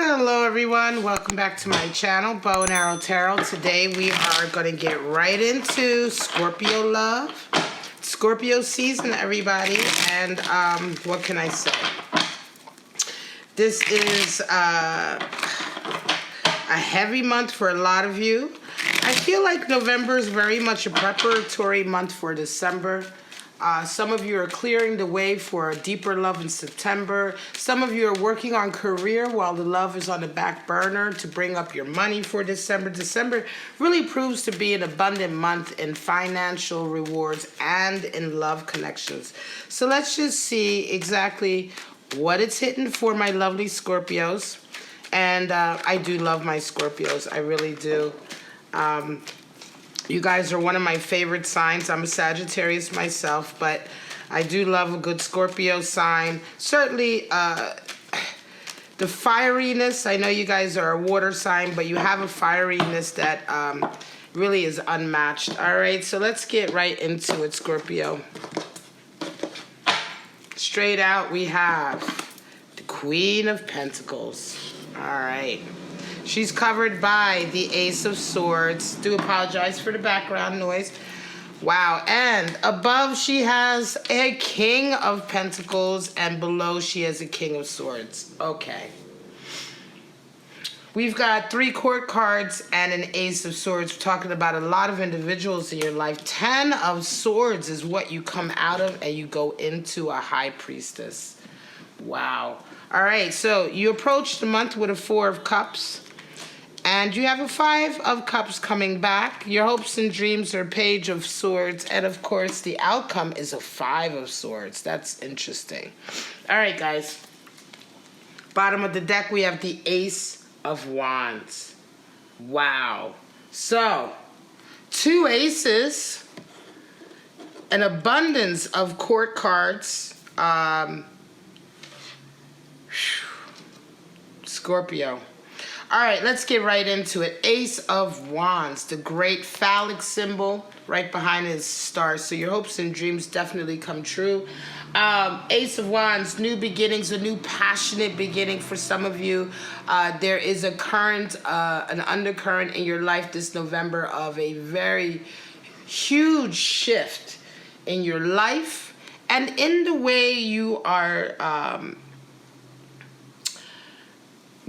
Hello everyone, welcome back to my channel, Bow and Arrow Tarot. Today we are going to get right into Scorpio love. Scorpio season, everybody, and what can I say? This is a heavy month for a lot of you. I feel like November is very much a preparatory month for December. Some of you are clearing the way for a deeper love in September. Some of you are working on career while the love is on the back burner to bring up your money for December. December really proves to be an abundant month in financial rewards and in love connections. So let's just see exactly what it's hitting for my lovely Scorpios. And I do love my Scorpios. I really do. You guys are one of my favorite signs. I'm a Sagittarius myself, but I do love a good Scorpio sign. Certainly, the fieriness, I know you guys are a water sign, but you have a fieriness that really is unmatched. All right, so let's get right into it, Scorpio. Straight out, we have the Queen of Pentacles. All right. She's covered by the Ace of Swords. Do apologize for the background noise. Wow. And above she has a King of Pentacles, and below she has a King of Swords. Okay. We've got 3 court cards and an Ace of Swords. We're talking about a lot of individuals in your life. 10 of Swords is what you come out of, and you go into a High Priestess. Wow. All right. So you approach the month with a 4 of Cups. And you have a 5 of Cups coming back. Your hopes and dreams are Page of Swords. And of course, the outcome is a 5 of Swords. That's interesting. All right, guys. Bottom of the deck, we have the Ace of Wands. Wow. So, 2 aces, an abundance of court cards. Scorpio. All right, let's get right into it. Ace of Wands, the great phallic symbol right behind his star. So your hopes and dreams definitely come true. Ace of Wands, new beginnings, a new passionate beginning for some of you. There is a current, an undercurrent in your life this November of a very huge shift in your life and in the way you are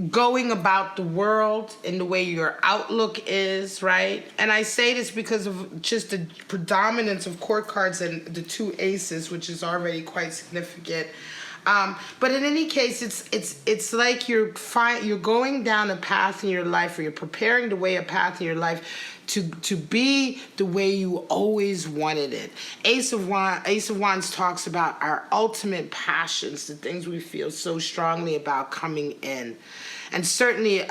going about the world, in the way your outlook is, right? And I say this because of just the predominance of court cards and the 2 aces, which is already quite significant. But in any case, it's like you're going down a path in your life, or you're preparing the way a path in your life to be the way you always wanted it. Ace of Wands talks about our ultimate passions, the things we feel so strongly about coming in. And certainly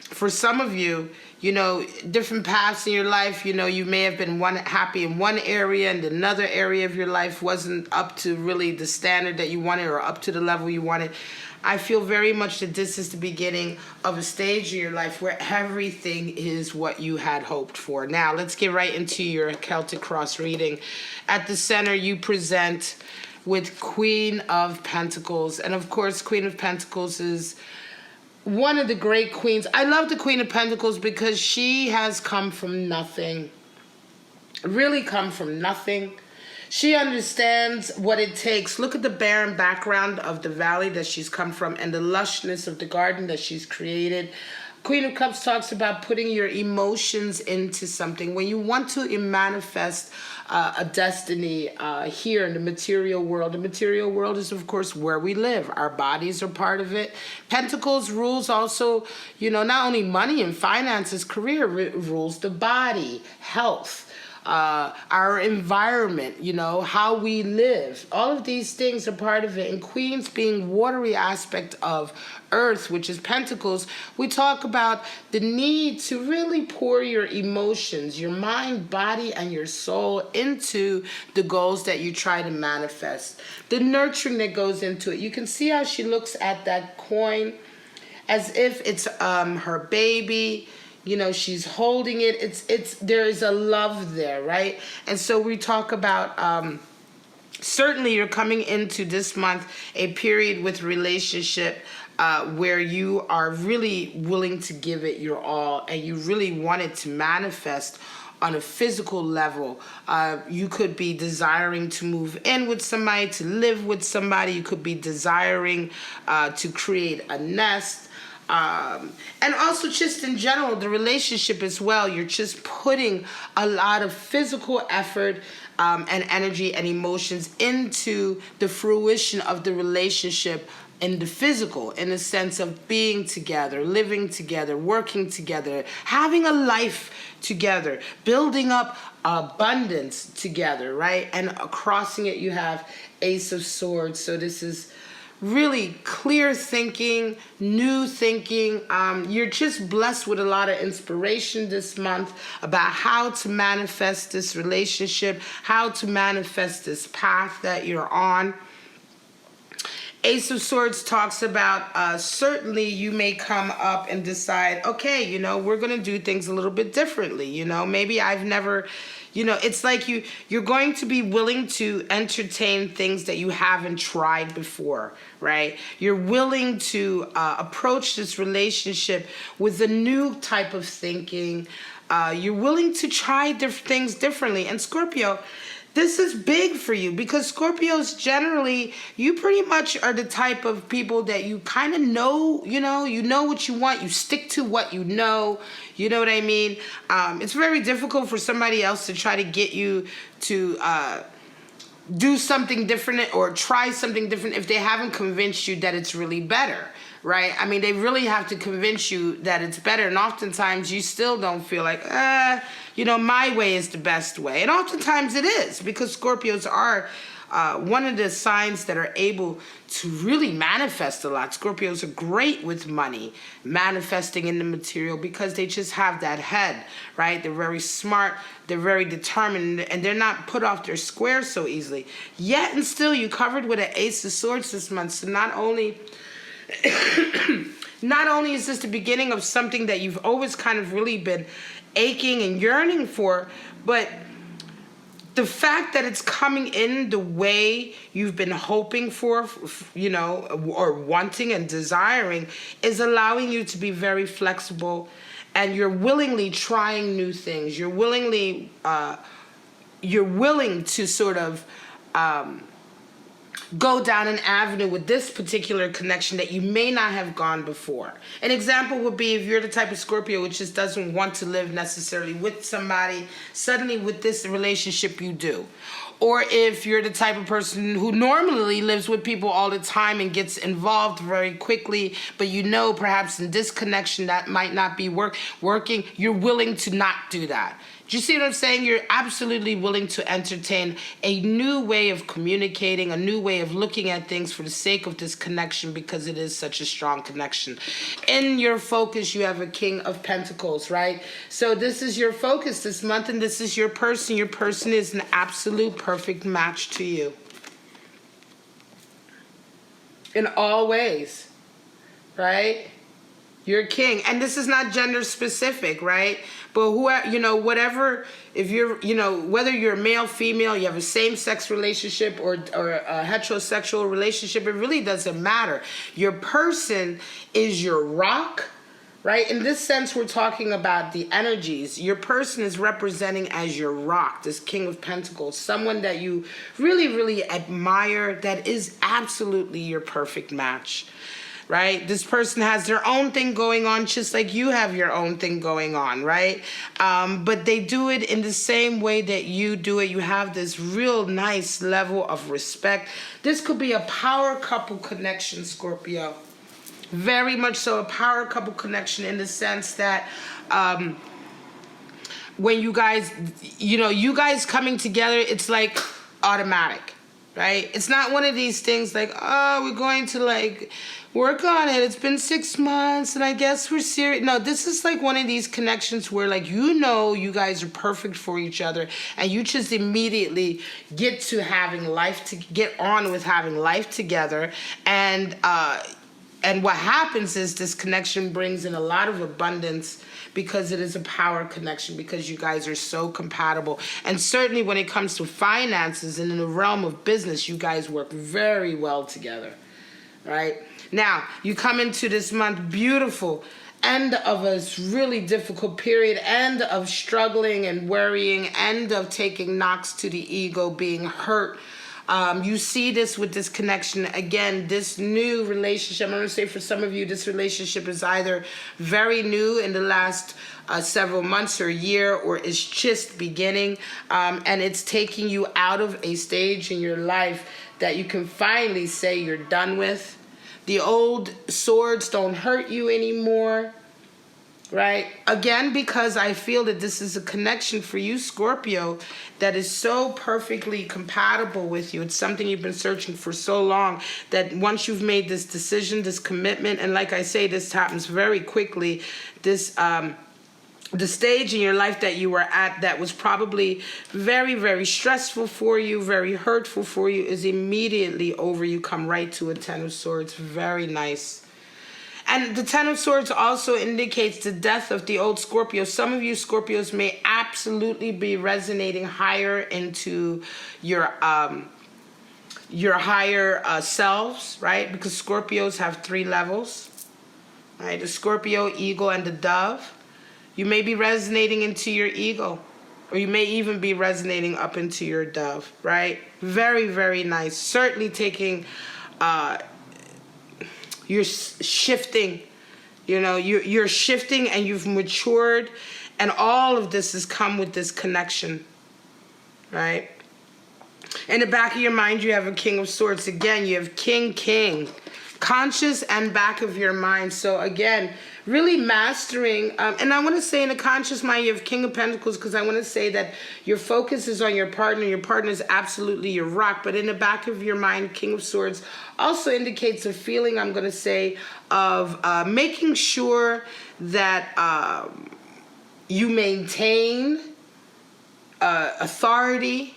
for some of you, you know, different paths in your life, you know, you may have been happy in one area and another area of your life wasn't up to really the standard that you wanted or up to the level you wanted. I feel very much that this is the beginning of a stage in your life where everything is what you had hoped for. Now, let's get right into your Celtic Cross reading. At the center, you present with Queen of Pentacles. And of course, Queen of Pentacles is one of the great queens. I love the Queen of Pentacles because she has come from nothing. Really come from nothing. She understands what it takes. Look at the barren background of the valley that she's come from and the lushness of the garden that she's created. Queen of Cups talks about putting your emotions into something. When you want to manifest a destiny here in the material world is, of course, where we live. Our bodies are part of it. Pentacles rules also, you know, not only money and finances, career rules the body, health. Our environment, you know, how we live. All of these things are part of it. And Queens being watery aspect of Earth, which is Pentacles, we talk about the need to really pour your emotions, your mind, body, and your soul into the goals that you try to manifest. The nurturing that goes into it. You can see how she looks at that coin as if it's her baby. You know, she's holding it. There is a love there, right? And so we talk about certainly you're coming into this month a period with relationship where you are really willing to give it your all, and you really want it to manifest on a physical level. You could be desiring to move in with somebody, to live with somebody. You could be desiring to create a nest. And also just in general, the relationship as well. You're just putting a lot of physical effort and energy and emotions into the fruition of the relationship in the physical, in the sense of being together, living together, working together, having a life together, building up abundance together, right? And crossing it, you have Ace of Swords. So this is really clear thinking, new thinking. You're just blessed with a lot of inspiration this month about how to manifest this relationship, how to manifest this path that you're on. Ace of Swords talks about certainly you may come up and decide, okay, you know, we're going to do things a little bit differently. You know, maybe I've never, you know, it's like you're going to be willing to entertain things that you haven't tried before, right? You're willing to approach this relationship with a new type of thinking. You're willing to try things differently. And Scorpio, this is big for you because Scorpios generally, you pretty much are the type of people that you kind of know, you know what you want. You stick to what you know what I mean? It's very difficult for somebody else to try to get you to do something different or try something different if they haven't convinced you that it's really better. Right? I mean, they really have to convince you that it's better. And oftentimes you still don't feel like, my way is the best way. And oftentimes it is, because Scorpios are one of the signs that are able to really manifest a lot. Scorpios are great with money, manifesting in the material, because they just have that head, right? They're very smart. They're very determined, and they're not put off their square so easily. Yet and still, you covered with an Ace of Swords this month. So not only is this the beginning of something that you've always kind of really been aching and yearning for, but the fact that it's coming in the way you've been hoping for, or wanting and desiring, is allowing you to be very flexible, and you're willingly trying new things. You're willing to sort of go down an avenue with this particular connection that you may not have gone before. An example would be if you're the type of Scorpio which just doesn't want to live necessarily with somebody, suddenly with this relationship you do. Or if you're the type of person who normally lives with people all the time and gets involved very quickly, but perhaps in this connection that might not be working, you're willing to not do that. Do you see what I'm saying? You're absolutely willing to entertain a new way of communicating, a new way of looking at things for the sake of this connection, because it is such a strong connection. In your focus, you have a King of Pentacles, right? So this is your focus this month, and this is your person. Your person is an absolute perfect match to you in all ways, right? You're a king. And this is not gender specific, right? But whatever, if you're, whether you're male, female, you have a same-sex relationship or a heterosexual relationship, it really doesn't matter. Your person is your rock, right? In this sense, we're talking about the energies. Your person is representing as your rock, this King of Pentacles, someone that you really, really admire, that is absolutely your perfect match. Right? This person has their own thing going on, just like you have your own thing going on, right? But they do it in the same way that you do it. You have this real nice level of respect. This could be a power couple connection, Scorpio. Very much so, a power couple connection, in the sense that when you guys coming together, it's like automatic, right? It's not one of these things like, oh, we're going to work on it. It's been 6 months and I guess we're serious. No, this is like one of these connections where you guys are perfect for each other, and you just immediately get to get on with having life together, and and what happens is this connection brings in a lot of abundance because it is a power connection, because you guys are so compatible. And certainly when it comes to finances and in the realm of business, you guys work very well together, right? Now, you come into this month beautiful, end of a really difficult period, end of struggling and worrying, end of taking knocks to the ego, being hurt. You see this with this connection. Again, this new relationship, I'm going to say for some of you, this relationship is either very new in the last several months or year, or it's just beginning. And it's taking you out of a stage in your life that you can finally say you're done with. The old swords don't hurt you anymore. Right? Again, because I feel that this is a connection for you, Scorpio, that is so perfectly compatible with you. It's something you've been searching for so long that once you've made this decision, this commitment, and like I say, this happens very quickly, this the stage in your life that you were at that was probably very, very stressful for you, very hurtful for you, is immediately over. You come right to a Ten of Swords. Very nice. And the Ten of Swords also indicates the death of the old Scorpio. Some of you Scorpios may absolutely be resonating higher into your higher selves, right? Because Scorpios have 3 levels, right? The Scorpio, ego, and the dove. You may be resonating into your ego, or you may even be resonating up into your dove, right? Very, very nice. Certainly taking... you're shifting, you know, you're shifting and you've matured, and all of this has come with this connection, right? In the back of your mind, you have a King of Swords. Again, you have King, conscious and back of your mind. So again, really mastering, and I want to say in the conscious mind, you have King of Pentacles, because I want to say that your focus is on your partner. Your partner is absolutely your rock. But in the back of your mind, King of Swords also indicates a feeling, I'm going to say, of making sure that you maintain authority,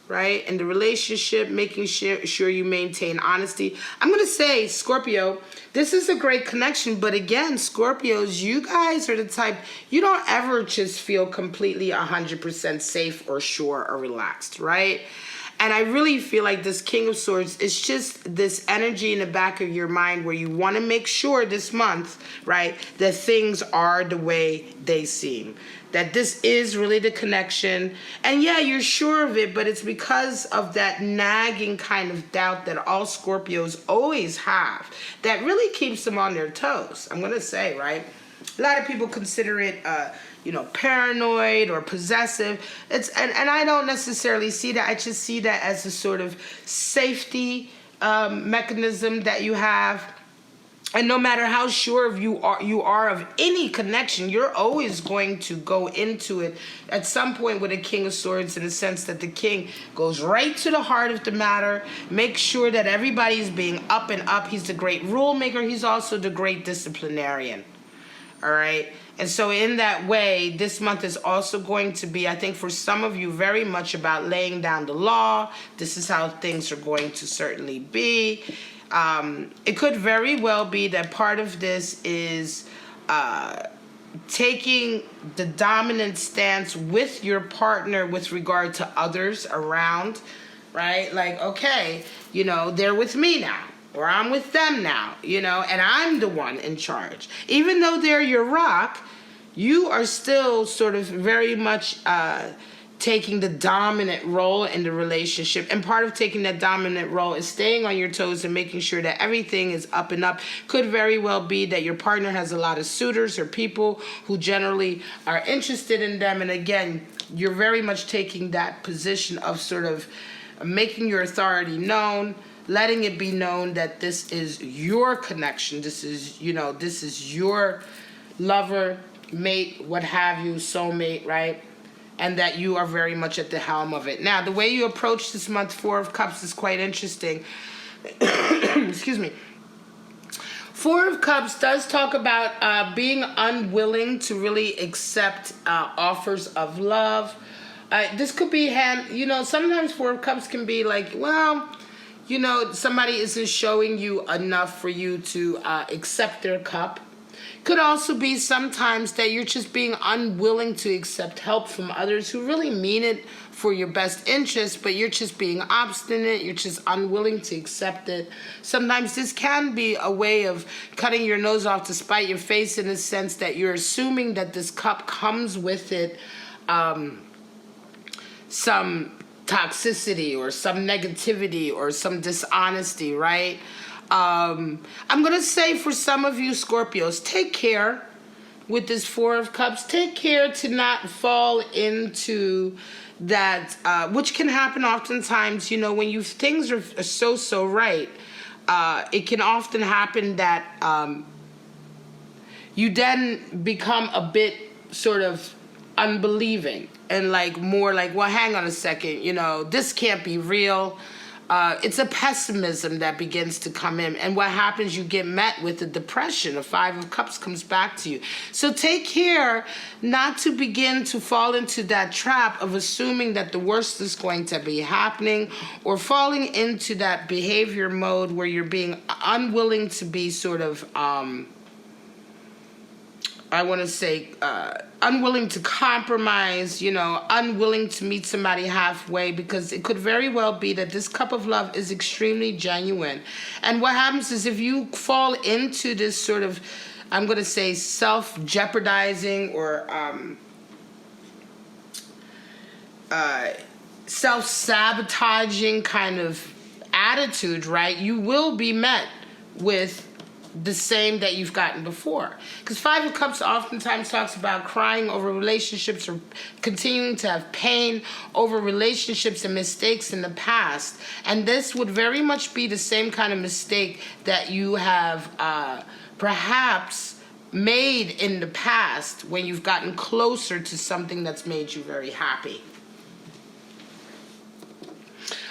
right, in the relationship, making sure you maintain honesty. I'm going to say, Scorpio, this is a great connection, but again, Scorpios, you guys are the type, you don't ever just feel completely 100% safe or sure or relaxed, right? And I really feel like this King of Swords is just this energy in the back of your mind where you want to make sure this month, right, that things are the way they seem. That this is really the connection. And yeah, you're sure of it, but it's because of that nagging kind of doubt that all Scorpios always have that really keeps them on their toes. I'm going to say, right? A lot of people consider it, you know, paranoid or possessive. And I don't necessarily see that. I just see that as a sort of safety mechanism that you have. And no matter how sure of you are of any connection, you're always going to go into it at some point with a King of Swords, in the sense that the king goes right to the heart of the matter, makes sure that everybody's being up and up. He's the great rule maker. He's also the great disciplinarian. All right. And so in that way, this month is also going to be, I think for some of you, very much about laying down the law. This is how things are going to certainly be. It could very well be that part of this is taking the dominant stance with your partner with regard to others around, right? Like, okay, you know, they're with me now, or I'm with them now, you know, and I'm the one in charge. Even though they're your rock, you are still sort of very much taking the dominant role in the relationship. And part of taking that dominant role is staying on your toes and making sure that everything is up and up. Could very well be that your partner has a lot of suitors or people who generally are interested in them. And again, you're very much taking that position of sort of making your authority known, letting it be known that this is your connection. This is, you know, this is your lover, mate, what have you, soulmate, right? And that you are very much at the helm of it. Now, the way you approach this month, Four of Cups, is quite interesting. Excuse me. Four of Cups does talk about being unwilling to really accept offers of love. This could be, you know, sometimes Four of Cups can be like, well, you know, somebody isn't showing you enough for you to accept their cup. Could also be sometimes that you're just being unwilling to accept help from others who really mean it for your best interest, but you're just being obstinate, you're just unwilling to accept it. Sometimes this can be a way of cutting your nose off to spite your face, in the sense that you're assuming that this cup comes with it some toxicity or some negativity or some dishonesty, right? I'm going to say for some of you Scorpios, take care with this Four of Cups. Take care to not fall into that, which can happen oftentimes, you know, when things are so right. It can often happen that you then become a bit sort of unbelieving and like more like, well, hang on a second, you know, this can't be real. It's a pessimism that begins to come in. And what happens, you get met with a depression. A Five of Cups comes back to you. So take care not to begin to fall into that trap of assuming that the worst is going to be happening, or falling into that behavior mode where you're being unwilling to be sort of, I want to say, unwilling to compromise, you know, unwilling to meet somebody halfway, because it could very well be that this cup of love is extremely genuine. And what happens is, if you fall into this sort of, I'm going to say, self-jeopardizing or self-sabotaging kind of attitude, right, you will be met with the same that you've gotten before. Because Five of Cups oftentimes talks about crying over relationships or continuing to have pain over relationships and mistakes in the past. And this would very much be the same kind of mistake that you have perhaps made in the past when you've gotten closer to something that's made you very happy.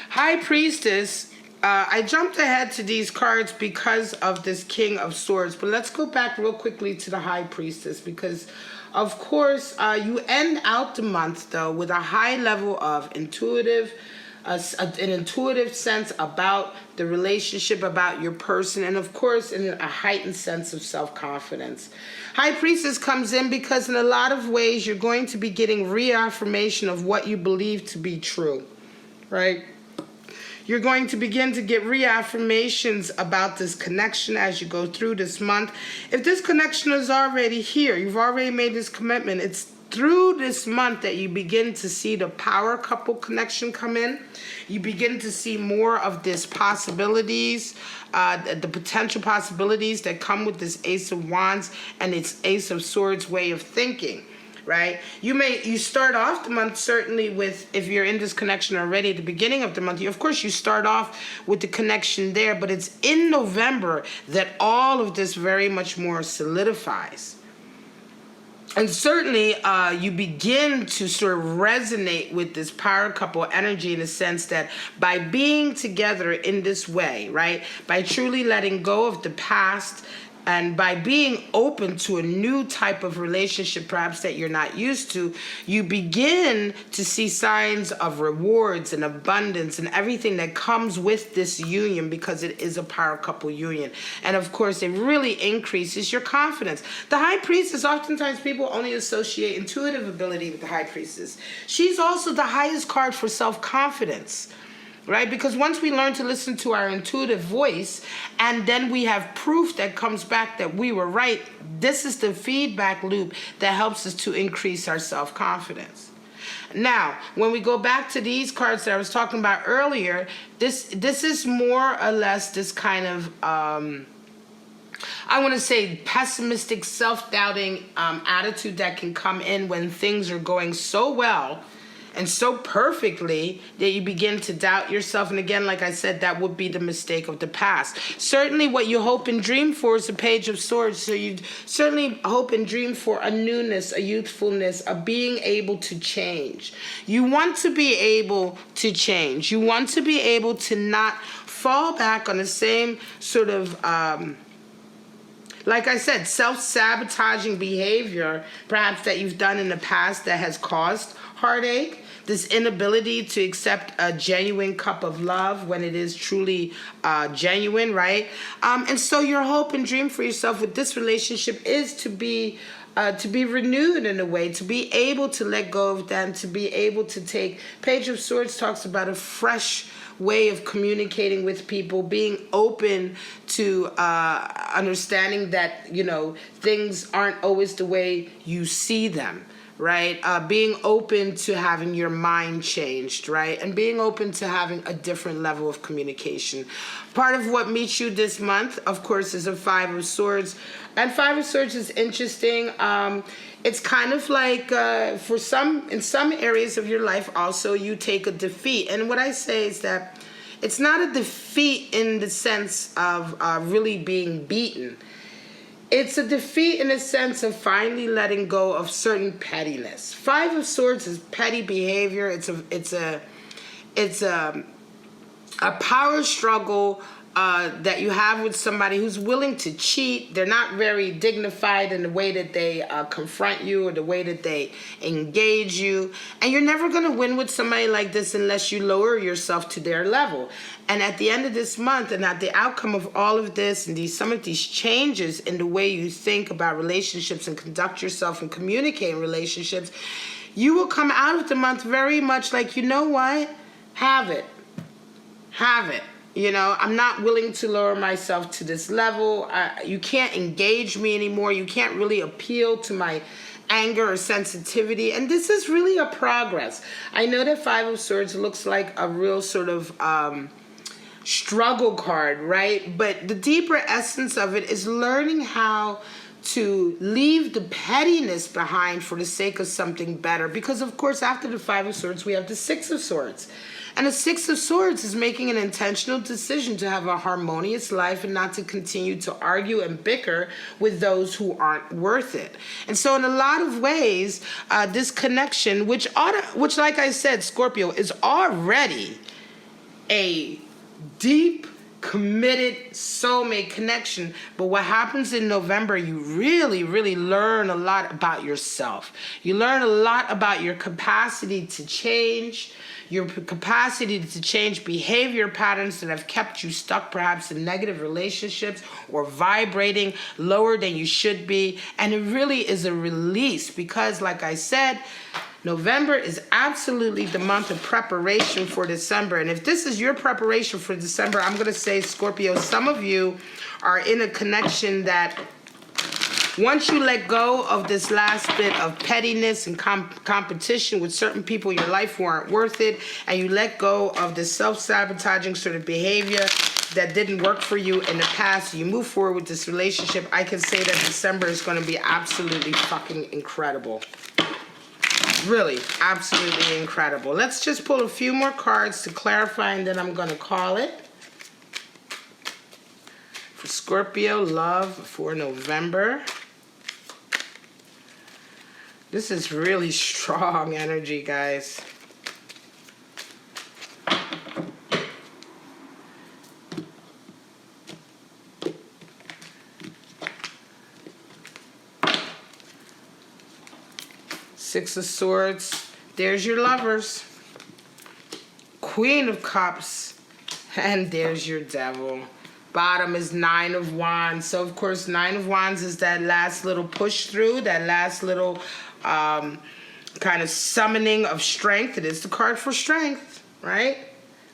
High Priestess. I jumped ahead to these cards because of this King of Swords, but let's go back real quickly to the High Priestess, because of course you end out the month though with a high level of an intuitive sense about the relationship, about your person, and of course in a heightened sense of self-confidence. High Priestess comes in because in a lot of ways you're going to be getting reaffirmation of what you believe to be true, right? You're going to begin to get reaffirmations about this connection as you go through this month. If this connection is already here, you've already made this commitment, it's through this month that you begin to see the power couple connection come in. You begin to see more of this possibilities, the potential possibilities that come with this Ace of Wands and its Ace of Swords way of thinking. Right? You start off the month certainly with, if you're in this connection already at the beginning of the month, of course you start off with the connection there, but it's in November that all of this very much more solidifies. And certainly you begin to sort of resonate with this power couple energy in the sense that by being together in this way, right, by truly letting go of the past, and by being open to a new type of relationship, perhaps that you're not used to, you begin to see signs of rewards and abundance and everything that comes with this union, because it is a power couple union. And of course, it really increases your confidence. The High Priestess, oftentimes people only associate intuitive ability with the High Priestess. She's also the highest card for self-confidence. Right? Because once we learn to listen to our intuitive voice, and then we have proof that comes back that we were right, this is the feedback loop that helps us to increase our self-confidence. Now, when we go back to these cards that I was talking about earlier, this is more or less this kind of, I want to say, pessimistic, self-doubting attitude that can come in when things are going so well and so perfectly that you begin to doubt yourself. And again, like I said, that would be the mistake of the past. Certainly what you hope and dream for is a Page of Swords. So you certainly hope and dream for a newness, a youthfulness, a being able to change. You want to be able to change. You want to be able to not fall back on the same sort of, like I said, self-sabotaging behavior, perhaps that you've done in the past that has caused heartache. this inability to accept a genuine cup of love when it is truly genuine, right? And so your hope and dream for yourself with this relationship is to be renewed in a way, to be able to let go of them, to be able to take. Page of Swords talks about a fresh way of communicating with people, being open to understanding that, you know, things aren't always the way you see them, right? Being open to having your mind changed, right? And being open to having a different level of communication. Part of what meets you this month, of course, is a Five of Swords. And Five of Swords is interesting. It's kind of like in some areas of your life also you take a defeat. And what I say is that it's not a defeat in the sense of really being beaten. It's a defeat in a sense of finally letting go of certain pettiness. Five of Swords is petty behavior. It's a power struggle that you have with somebody who's willing to cheat. They're not very dignified in the way that they confront you or the way that they engage you. And you're never going to win with somebody like this unless you lower yourself to their level. And at the end of this month, and at the outcome of all of this and some of these changes in the way you think about relationships and conduct yourself and communicate in relationships, you will come out of the month very much like, you know what? Have it. Have it. You know, I'm not willing to lower myself to this level. You can't engage me anymore. You can't really appeal to my anger or sensitivity. And this is really a progress. I know that Five of Swords looks like a real sort of struggle card, right? But the deeper essence of it is learning how to leave the pettiness behind for the sake of something better. Because, of course, after the Five of Swords, we have the Six of Swords. And the Six of Swords is making an intentional decision to have a harmonious life and not to continue to argue and bicker with those who aren't worth it. And so in a lot of ways, this connection, which like I said, Scorpio, is already a deep, committed soulmate connection. But what happens in November, you really, really learn a lot about yourself. You learn a lot about your capacity to change, your capacity to change behavior patterns that have kept you stuck perhaps in negative relationships or vibrating lower than you should be. And it really is a release because, like I said, November is absolutely the month of preparation for December. And if this is your preparation for December, I'm going to say, Scorpio, some of you are in a connection that once you let go of this last bit of pettiness and competition with certain people in your life who aren't worth it, and you let go of this self-sabotaging sort of behavior that didn't work for you in the past, you move forward with this relationship, I can say that December is going to be absolutely fucking incredible. Really, absolutely incredible. Let's just pull a few more cards to clarify, and then I'm going to call it. For Scorpio love for November. This is really strong energy, guys. Six of Swords. There's your lovers. Queen of Cups. And there's your Devil. Bottom is Nine of Wands. So, of course, Nine of Wands is that last little push through, that last little kind of summoning of strength. It is the card for strength, right?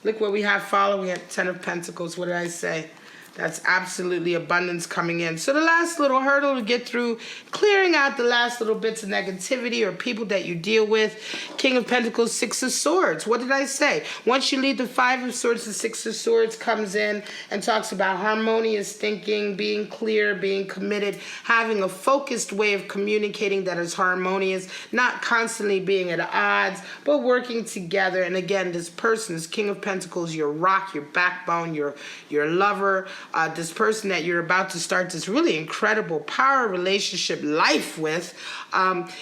Look what we have following it. Ten of Pentacles. What did I say? That's absolutely abundance coming in. So the last little hurdle to get through, clearing out the last little bits of negativity or people that you deal with. King of Pentacles, Six of Swords. What did I say? Once you leave the Five of Swords, the Six of Swords comes in and talks about harmonious thinking, being clear, being committed, having a focused way of communicating that is harmonious, not constantly being at odds, but working together. And again, this person, this King of Pentacles, your rock, your backbone, your lover, this person that you're about to start this really incredible power relationship life with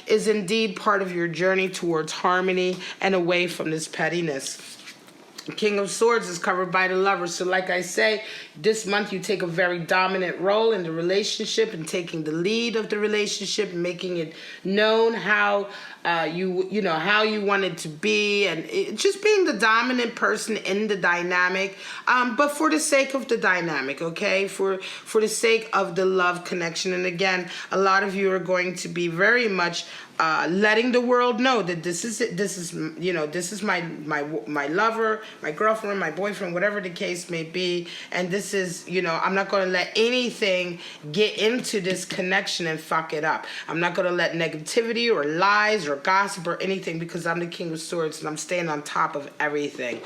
is indeed part of your journey towards harmony and away from this pettiness. King of Swords is covered by the Lover. So like I say, this month you take a very dominant role in the relationship and taking the lead of the relationship and making it known how you know how you want it to be, and just being the dominant person in the dynamic, but for the sake of the dynamic, okay, for the sake of the love connection. And again, a lot of you are going to be very much letting the world know that this is you know, this is my lover, my girlfriend, my boyfriend, whatever the case may be, and this is, you know, I'm not going to let anything get into this connection and fuck it up. I'm not going to let negativity or lies or gossip or anything, because I'm the King of Swords and I'm staying on top of everything.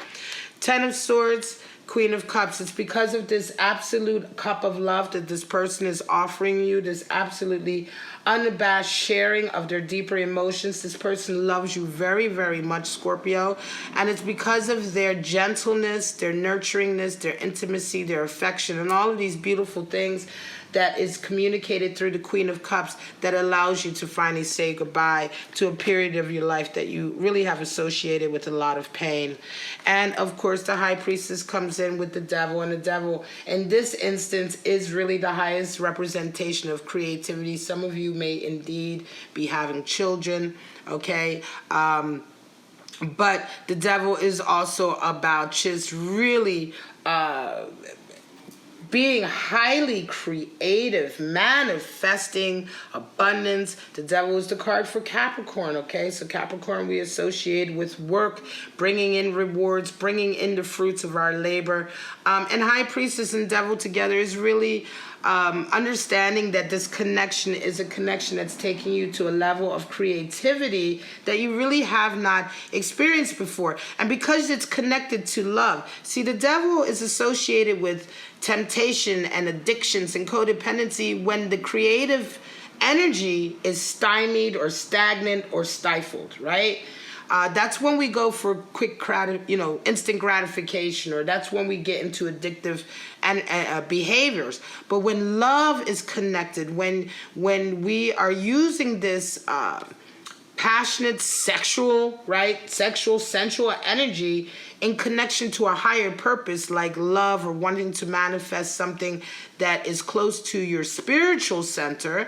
Ten of Swords, Queen of Cups. It's because of this absolute cup of love that this person is offering you, this absolutely unabashed sharing of their deeper emotions. This person loves you very, very much, Scorpio. And it's because of their gentleness, their nurturingness, their intimacy, their affection, and all of these beautiful things that is communicated through the Queen of Cups that allows you to finally say goodbye to a period of your life that you really have associated with a lot of pain. And of course, the High Priestess comes in with the Devil, and the Devil in this instance is really the highest representation of creativity. Some of you may indeed be having children, okay? But the Devil is also about just really being highly creative, manifesting abundance. The Devil is the card for Capricorn, okay? So Capricorn we associate with work, bringing in rewards, bringing in the fruits of our labor. And High Priestess and Devil together is really understanding that this connection is a connection that's taking you to a level of creativity that you really have not experienced before. And because it's connected to love. See, the Devil is associated with temptation and addictions and codependency when the creative energy is stymied or stagnant or stifled, right? That's when we go for quick, instant gratification, or that's when we get into addictive and behaviors. But when love is connected, when we are using this passionate sexual, sensual energy in connection to a higher purpose like love, or wanting to manifest something that is close to your spiritual center,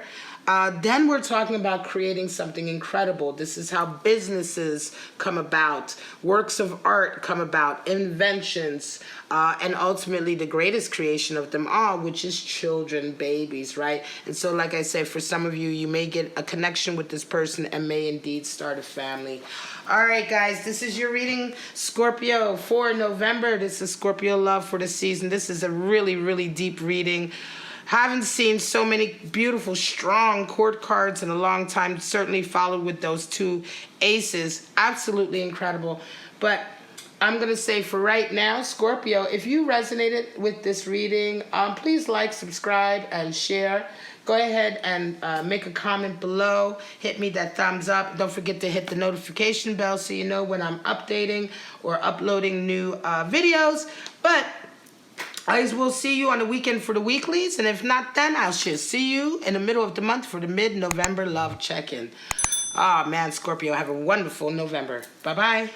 then we're talking about creating something incredible. This is how businesses come about, works of art come about, inventions, and ultimately the greatest creation of them all, which is children, babies, right? And so, like I said, for some of you, you may get a connection with this person and may indeed start a family. All right, guys, this is your reading, Scorpio, for November. This is Scorpio love for the season. This is a really, really deep reading. Haven't seen so many beautiful, strong court cards in a long time. Certainly followed with those two aces. Absolutely incredible. But I'm going to say for right now, Scorpio, if you resonated with this reading, please like, subscribe, and share. Go ahead and make a comment below. Hit me that thumbs up. Don't forget to hit the notification bell so you know when I'm updating or uploading new videos. But I will see you on the weekend for the weeklies, and if not then, I'll just see you in the middle of the month for the mid-November love check-in. Oh man, Scorpio, have a wonderful November. Bye-bye.